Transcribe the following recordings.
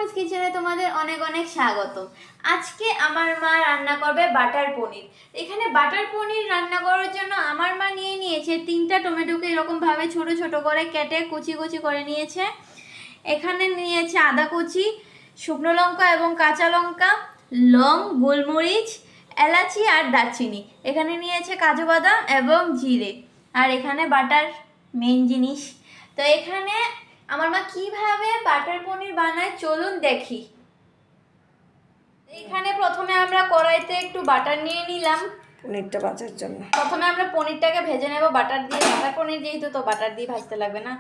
মাহফুজ কিচেনে তোমাদের অনেক অনেক স্বাগত। আজকে আমার মা রান্না করবে বাটার পনির। এখানে বাটার পনির রান্না করার জন্য আমার মা নিয়ে নিয়েছে 3টা টমেটোকে এরকম ভাবে ছোট ছোট করে কেটে কুচি কুচি করে নিয়েছে। এখানে নিয়েছে আদা কুচি, শুকনো লঙ্কা এবং কাঁচা লঙ্কা, লং, গোলমরিচ, এলাচি আর দারচিনি। এখানে নিয়েছে কাজু বাদাম এবং জিরে। আর এখানে বাটার মেইন জিনিস। তো এখানে আমার মা কিভাবে বাটার পনির বানায় চলুন দেখি। এখানে প্রথমে আমরা কড়াইতে একটু বাটার নিয়ে নিলাম পনিরটা ভাজার জন্য। প্রথমে আমরা পনিরটাকে ভেজে নেব বাটার দিয়ে। বাটার পনির যেহেতু তো বাটার দিয়ে ভাজতে লাগবে না।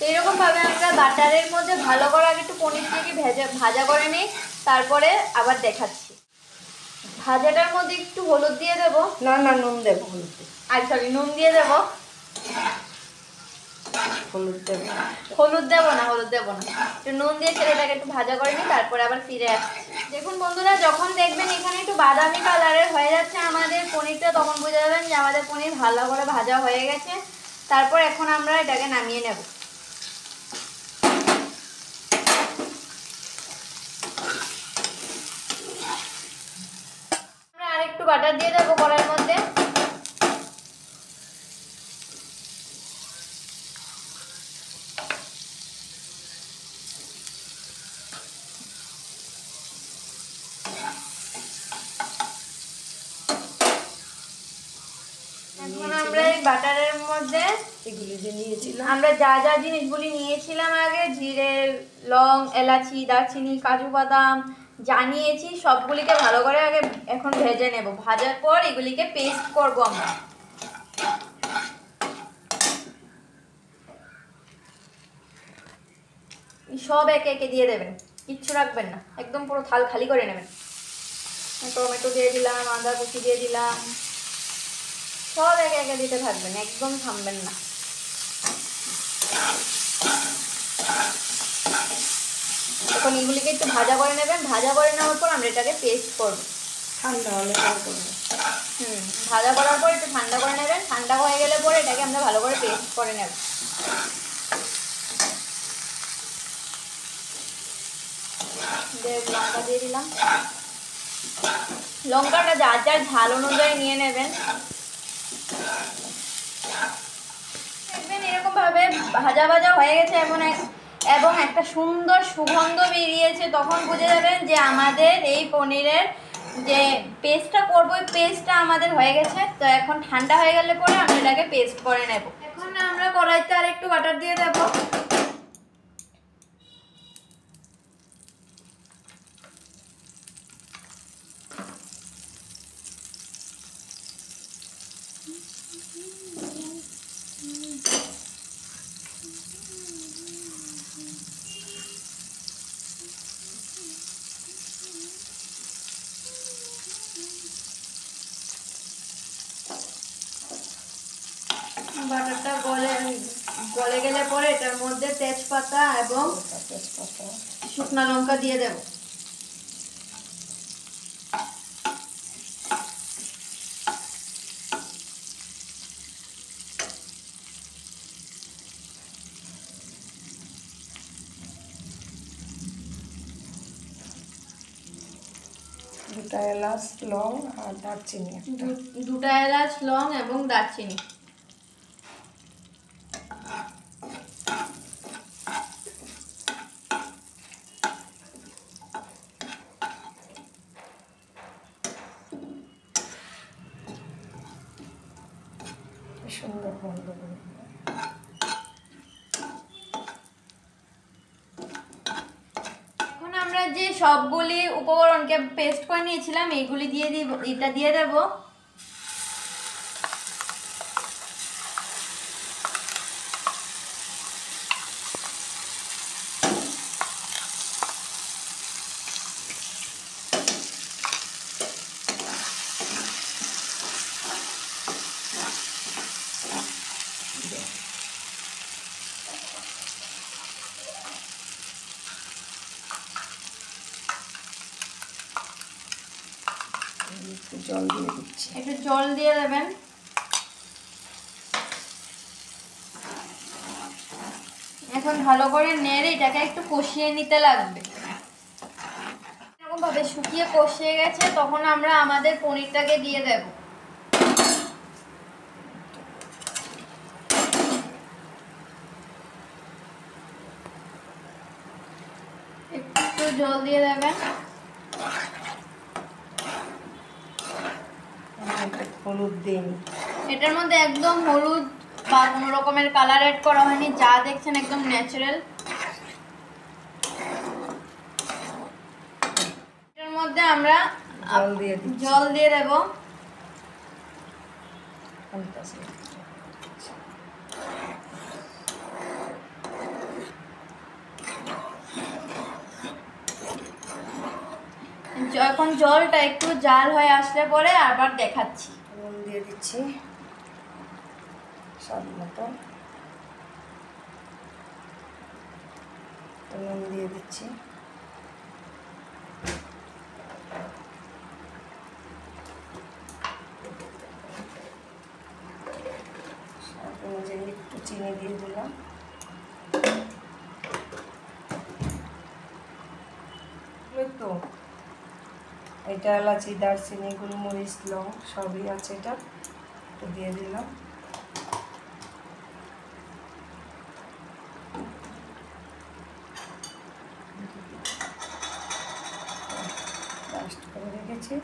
এরকম ভাবে আমরা বাটারের মধ্যে ভালো করে আগে একটু পনিরটাকে ভাজা করে নিই, তারপরে আবার দেখাচ্ছি। ভাজাটার মধ্যে একটু হলুদ দিয়ে দেব। না না, নুন দেবো। সরি, নুন দিয়ে দেব। হলুদ দেবো। হলুদ দেবো না, একটু নুন দিয়ে সেটাকে একটু ভাজা করে নিই, তারপরে আবার ফিরে আসছি। দেখুন বন্ধুরা, যখন দেখবেন এখানে একটু বাদামি কালারের হয়ে যাচ্ছে আমাদের পনিরটা, তখন বুঝে যাবেন যে আমাদের পনির ভালো করে ভাজা হয়ে গেছে। তারপর এখন আমরা এটাকে নামিয়ে নেব। আরেকটু বাটার দিয়ে দেবো কড়াইয়ের মধ্যে। এখন আমরা এই বাটারের মধ্যে এগুলি যে নিয়েছিলাম, আমরা যা যা জিনিসগুলি নিয়েছিলাম আগে, জিরে, লং, এলাচি, দারচিনি, কাজু বাদাম যা নিয়েছি সবগুলিকে ভালো করে আগে এখন ভেজে নেব। ভাজার পর এগুলিকে পেস্ট করব আমরা। সব একে একে দিয়ে দেবেন, কিচ্ছু রাখবেন না, একদম পুরো থাল খালি করে নেবেন। টমেটো দিয়ে দিলাম, আদা কুচি দিয়ে দিলাম, সব একে একে দিতে থাকবেন, একদম থামবেন না। এখন এগুলিকে একটু ভাজা করে নেবেন। ভাজা করে নেওয়ার পর আমরা এটাকে পেস্ট করব। ঠান্ডা হলে করবো। ভাজা করার পর একটু ঠান্ডা করে নেবেন। ঠান্ডা হয়ে গেলে পরে এটাকে আমরা ভালো করে পেস্ট করে নেব। লঙ্কা দিয়ে দিলাম। লঙ্কাটা যার যার ঝাল অনুযায়ী নিয়ে নেবেন। দেখবেন এরকম ভাবে ভাজা ভাজা হয়ে গেছে এবং একটা সুন্দর সুগন্ধ বেরিয়েছে, তখন বুঝে যাবেন যে আমাদের এই পনিরের যে পেস্টটা করবো ওই পেস্টটা আমাদের হয়ে গেছে। তো এখন ঠান্ডা হয়ে গেলে পরে আমরা এটাকে পেস্ট করে নেব। এখন আমরা কড়াইতে আর একটু বাটার দিয়ে দেবো। বাটারটা গলে গেলে পরে এটার মধ্যে তেজপাতা এবং শুকনো লঙ্কা দিয়ে দেব। দুটা এলাচ, লং আর দারচিনি। দুটা এলাচ, লং এবং দারচিনি। সুন্দর গন্ধ। এখন আমরা যে সবগুলি উপকরণকে পেস্ট করে নিয়েছিলাম এইগুলি দিয়ে দিব। এটা দিয়ে দেব। জল দিয়ে দিচ্ছি। একটু জল দিয়ে দেবেন। এখন ভালো করে নেড়ে এটাকে একটু কষিয়ে নিতে লাগবে। এরকম ভাবে শুকিয়ে কষিয়ে গেছে, তখন আমরা আমাদের পনিরটাকে দিয়ে দেব। একটু জল দিয়ে দেবেন। হলুদ দিন, এটার মধ্যে একদম হলুদ বা কোনো রকমের কালার অ্যাড করা হয়নি, যা দেখছেন একদম ন্যাচারাল। এটার মধ্যে আমরা জল দিয়ে দেব। এখন জলটা একটু জাল হয়ে আসলে পরে আবার দেখাচ্ছি। নুন দিয়ে দিচ্ছি স্বাদ মতো, নুন দিয়ে দিচ্ছি। স্বাদ অনুযায়ী একটু চিনি দিয়ে দিলাম। তো এটা এলাচি, দারচিনি, গোলমরিচ, লং সবই আছে, এটা একটু দিয়ে দিলাম। পেস্ট করে রেখেছি।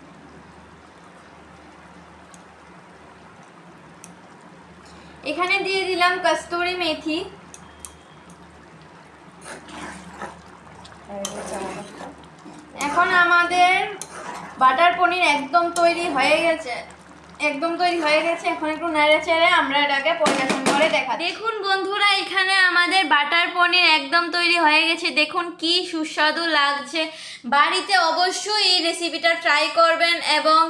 এখানে দিয়ে দিলাম কস্তুরি মেথি। এখন আমাদের বাটার পনির একদম তৈরি হয়ে গেছে, এখন একটু নেড়ে চেড়ে আমরা এটাকে পরিবেশন করে দেখা। দেখুন বন্ধুরা, এখানে আমাদের বাটার পনির একদম তৈরি হয়ে গেছে। দেখুন কি সুস্বাদু লাগছে। বাড়িতে অবশ্যই এই রেসিপিটা ট্রাই করবেন এবং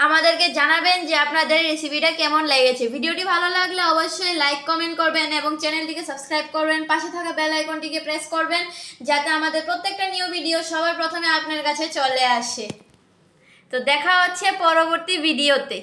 আমাদেরকে জানাবেন যে আপনাদের রেসিপিটা কেমন লেগেছে। ভিডিওটি ভালো লাগলে অবশ্যই লাইক কমেন্ট করবেন এবং চ্যানেলটিকে সাবস্ক্রাইব করবেন। পাশে থাকা বেল আইকনটিকে প্রেস করবেন যাতে আমাদের প্রত্যেকটা নিউ ভিডিও সবার প্রথমে আপনার কাছে চলে আসে। তো দেখা হচ্ছে পরবর্তী ভিডিওতে।